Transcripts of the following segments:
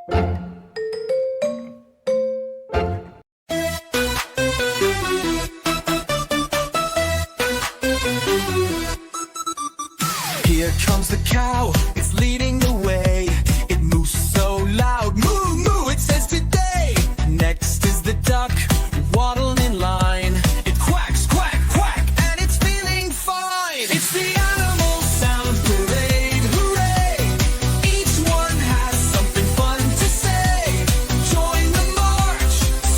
Here comes the cow, it's leading the way. It moves so loud, moo moo, it says today. Next is the duck, waddling in line. It quacks, quack, quack, and it's feeling fine. It's the animal sound parade, hooray! Each one has something fun to say. Join the march,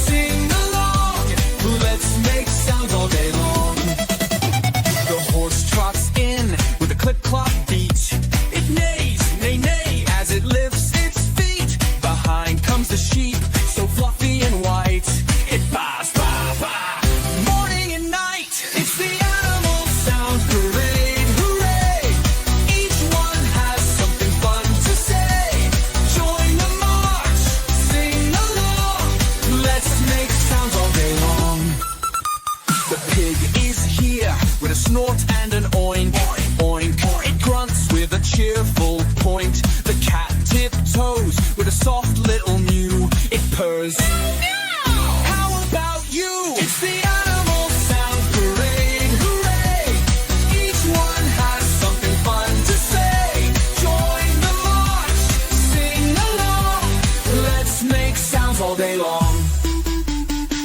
sing along. Let's make sounds all day long. The horse trots in with a clip-clop beat. It neighs, neigh, neigh, as it lifts its feet. Behind comes the sheep, so fluffy and white. It baas, baa, baa, morning and night. It's the animal sound parade, hooray! Each one has something fun to say. Join the march, sing along. Let's make sounds all day long. The pig is here with a snort and an oink, oink. It grunts with a cheerful point. The cat tiptoes with a soft little mew. It purrs. How about you? It's the animal sound parade, hooray! Each one has something fun to say. Join the march, sing along. Let's make sounds all day long.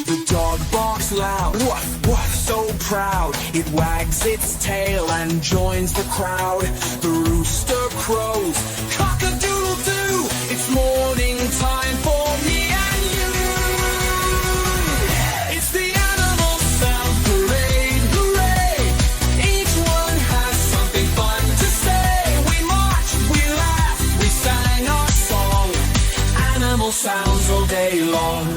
The dog barks loud, woof, woof, so proud. It wags its tail and joins the crowd. The rooster crows, cock-a-doodle-doo. It's morning time for me and you. It's the animal sound parade, hooray! Each one has something fun to say. We marched, we laughed, we sang our song. Animal sounds all day long.